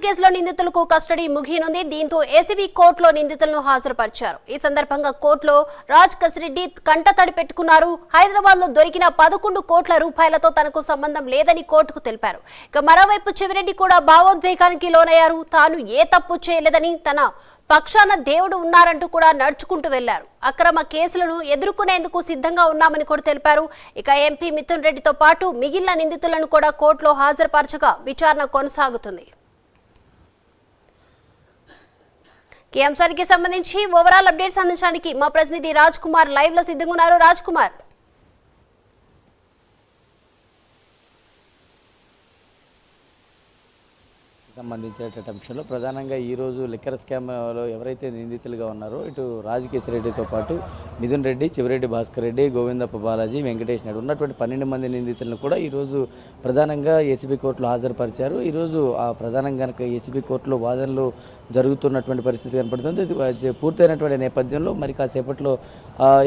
కేసులో నిందితులకు కస్టడీ ముగియనుంది. దీంతో ఏసీబీ కోర్టులో నిందితులను హాజరుపరిచారు. ఈ సందర్భంగా కోర్టులో రాజ్ కసిరెడ్డి కంటతడి పెట్టుకున్నారు. హైదరాబాద్ లో దొరికిన 11 కోట్ల రూపాయలతో తనకు సంబంధం లేదని కోర్టుకు తెలిపారు. ఇక మరోవైపు చెవిరెడ్డి కూడా భావోద్వేగానికి లోనయ్యారు. తాను ఏ తప్పు చేయలేదని, తన పక్షాన దేవుడు ఉన్నారంటూ కూడా నడుచుకుంటూ వెళ్లారు. అక్రమ కేసులను ఎదుర్కొనేందుకు సిద్ధంగా ఉన్నామని కూడా తెలిపారు. ఇక ఎంపీ మిథున్ రెడ్డితో పాటు మిగిలిన నిందితులను కూడా కోర్టులో హాజరుపరచగా విచారణ కొనసాగుతుంది. ఈ అంశానికి సంబంధించి ఓవరాల్ అప్డేట్స్ అందించడానికి మా ప్రతినిధి రాజ్ కుమార్ లైవ్ లో సిద్ధంగా ఉన్నారు. రాజ్ కుమార్, సంబంధించినటువంటి అంశంలో ప్రధానంగా ఈరోజు లిక్కర్ స్కామ్లో ఎవరైతే నిందితులుగా ఉన్నారో ఇటు రాజ్ కేసిరెడ్డితో పాటు మిథున్ రెడ్డి, చెవిరెడ్డి భాస్కర్ రెడ్డి, గోవిందప్ప బాలాజీ, వెంకటేష్ నాయుడు ఉన్నటువంటి 12 మంది నిందితులను కూడా ఈరోజు ప్రధానంగా ఏసీబీ కోర్టులో హాజరుపరిచారు. ఈరోజు ఆ ప్రధానంగా కనుక ఏసీబీ కోర్టులో వాదనలు జరుగుతున్నటువంటి పరిస్థితి కనపడుతుంది. ఇది పూర్తయినటువంటి నేపథ్యంలో మరి కాసేపట్లో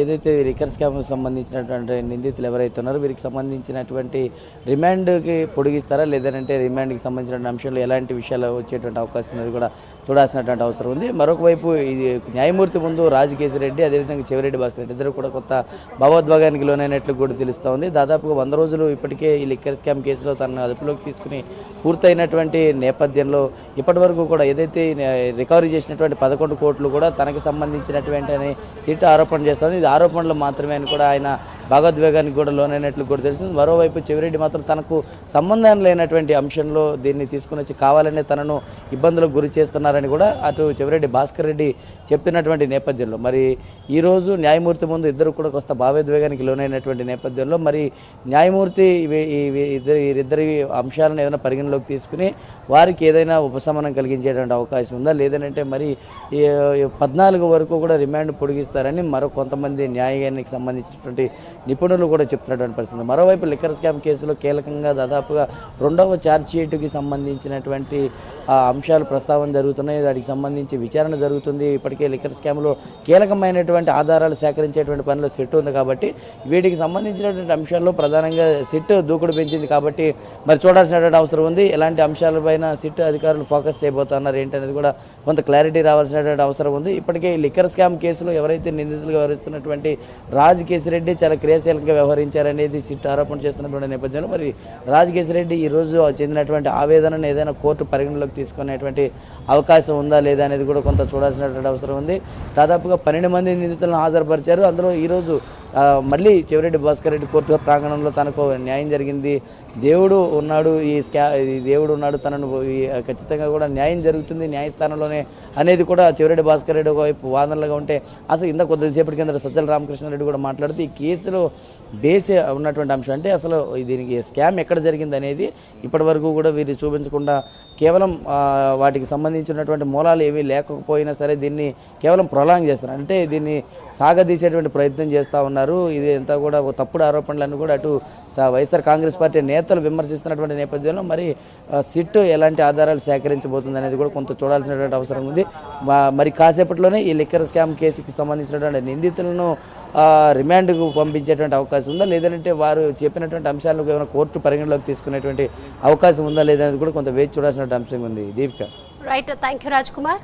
ఏదైతే లిక్కర్ స్కామ్కు సంబంధించినటువంటి నిందితులు ఎవరైతే ఉన్నారో వీరికి సంబంధించినటువంటి రిమాండ్కి పొడిగిస్తారా లేదంటే రిమాండ్కి సంబంధించిన అంశంలో ఎలాంటి విషయాలు వచ్చేటువంటి అవకాశం అనేది కూడా చూడాల్సినటువంటి అవసరం ఉంది. మరొక వైపు ఇది న్యాయమూర్తి ముందు రాజ్ కేసిరెడ్డి అదేవిధంగా చెవిరెడ్డి భాస్కర్ రెడ్డి ఇద్దరు కూడా కొత్త భావోద్వేగానికి లోనైనట్లు కూడా తెలుస్తూ ఉంది. దాదాపుగా 100 రోజులు ఇప్పటికే ఈ లిక్కర్ స్కామ్ కేసులో తనను అదుపులోకి తీసుకుని పూర్తయినటువంటి నేపథ్యంలో ఇప్పటి వరకు కూడా ఏదైతే రికవరీ చేసినటువంటి 11 కోట్లు కూడా తనకు సంబంధించినటువంటి అని సిట్ ఆరోపణ చేస్తుంది. ఇది ఆరోపణలు మాత్రమే అని కూడా ఆయన భాగోద్వేగానికి కూడా లోనైనట్లు కూడా తెలుస్తుంది. మరోవైపు చెవిరెడ్డి మాత్రం తనకు సంబంధం లేనటువంటి అంశంలో దీన్ని తీసుకుని వచ్చి కావాలనే తనను ఇబ్బందులకు గురి చేస్తున్నారని కూడా అటు చెవిరెడ్డి భాస్కర్ రెడ్డి చెప్తున్నటువంటి నేపథ్యంలో మరి ఈరోజు న్యాయమూర్తి ముందు ఇద్దరు కూడా కొంత భావోద్వేగానికి లోనైనటువంటి నేపథ్యంలో మరి న్యాయమూర్తి వీరిద్దరి అంశాలను ఏదైనా పరిగణలోకి తీసుకుని వారికి ఏదైనా ఉపశమనం కలిగించేటువంటి అవకాశం ఉందా లేదంటే మరి 14 వరకు కూడా రిమాండ్ పొడిగిస్తారని మరో కొంతమంది న్యాయానికి సంబంధించినటువంటి నిపుణులు కూడా చెప్తున్నటువంటి పరిస్థితి. మరోవైపు లిక్కర్ స్కామ్ కేసులో కీలకంగా దాదాపుగా 2వ ఛార్జ్షీట్కి సంబంధించినటువంటి అంశాలు ప్రస్తావన జరుగుతున్నాయి. దానికి సంబంధించి విచారణ జరుగుతుంది. ఇప్పటికే లిక్కర్ స్కామ్లో కీలకమైనటువంటి ఆధారాలు సేకరించేటువంటి పనిలో సిట్ ఉంది కాబట్టి వీటికి సంబంధించినటువంటి అంశాల్లో ప్రధానంగా సిట్ దూకుడు పెంచింది కాబట్టి మరి చూడాల్సినటువంటి అవసరం ఉంది. ఎలాంటి అంశాలపైన సిట్ అధికారులు ఫోకస్ చేయబోతున్నారు ఏంటనేది కూడా కొంత క్లారిటీ రావాల్సినటువంటి అవసరం ఉంది. ఇప్పటికే లిక్కర్ స్కామ్ కేసులో ఎవరైతే నిందితులుగా వ్యవహరిస్తున్నటువంటి రాజ్ కేసిరెడ్డి చాలా క్రియాశీలకంగా వ్యవహరించారనేది సిట్ ఆరోపణ చేస్తున్నటువంటి నేపథ్యంలో మరి రాజ్ కేసిరెడ్డి ఈరోజు చెందినటువంటి ఆవేదనను ఏదైనా కోర్టు పరిగణలోకి తీసుకునేటువంటి అవకాశం ఉందా లేదా అనేది కూడా కొంత చూడాల్సినటువంటి అవసరం ఉంది. దాదాపుగా 12 మంది నిందితులను హాజరుపరిచారు. అందులో ఈరోజు మళ్ళీ చెవిరెడ్డి భాస్కర్ రెడ్డి కోర్టు ప్రాంగణంలో తనకు న్యాయం జరిగింది, దేవుడు ఉన్నాడు, దేవుడు ఉన్నాడు, తనను ఖచ్చితంగా కూడా న్యాయం జరుగుతుంది న్యాయస్థానంలోనే అనేది కూడా చెవిరెడ్డి భాస్కర్ రెడ్డి ఒకవైపు వాదనలుగా ఉంటే అసలు ఇంత కొద్దిసేపటి కింద సజ్జల రామకృష్ణారెడ్డి కూడా మాట్లాడుతూ ఈ కేసులో బేస్ ఉన్నటువంటి అంశం అంటే అసలు దీనికి స్కామ్ ఎక్కడ జరిగింది అనేది ఇప్పటి వరకు కూడా వీరు చూపించకుండా కేవలం వాటికి సంబంధించినటువంటి మూలాలు ఏమీ లేకపోయినా సరే దీన్ని కేవలం ప్రొలాంగ్ చేస్తున్నారు. అంటే దీన్ని సాగదీసేటువంటి ప్రయత్నం చేస్తూ ఉన్నారు. ఇది అంతా కూడా తప్పుడు ఆరోపణలను కూడా అటు వైఎస్ఆర్ కాంగ్రెస్ పార్టీ నేతలు విమర్శిస్తున్నటువంటి నేపథ్యంలో మరి సిట్ ఎలాంటి ఆధారాలు సేకరించబోతుంది అనేది కూడా కొంత చూడాల్సినటువంటి అవసరం ఉంది. మరి కాసేపట్లోనే ఈ లిక్కర్ స్కామ్ కేసుకి సంబంధించినటువంటి నిందితులను రిమాండ్కు పంపించేటువంటి అవకాశం ఉందా లేదంటే వారు చెప్పినటువంటి అంశాలను ఏమైనా కోర్టు పరిగణలోకి తీసుకునేటువంటి అవకాశం ఉందా లేదనేది కూడా కొంత వేచి చూడాల్సినటువంటి అంశం ఉంది. Deepika. Right, thank you Raj Kumar.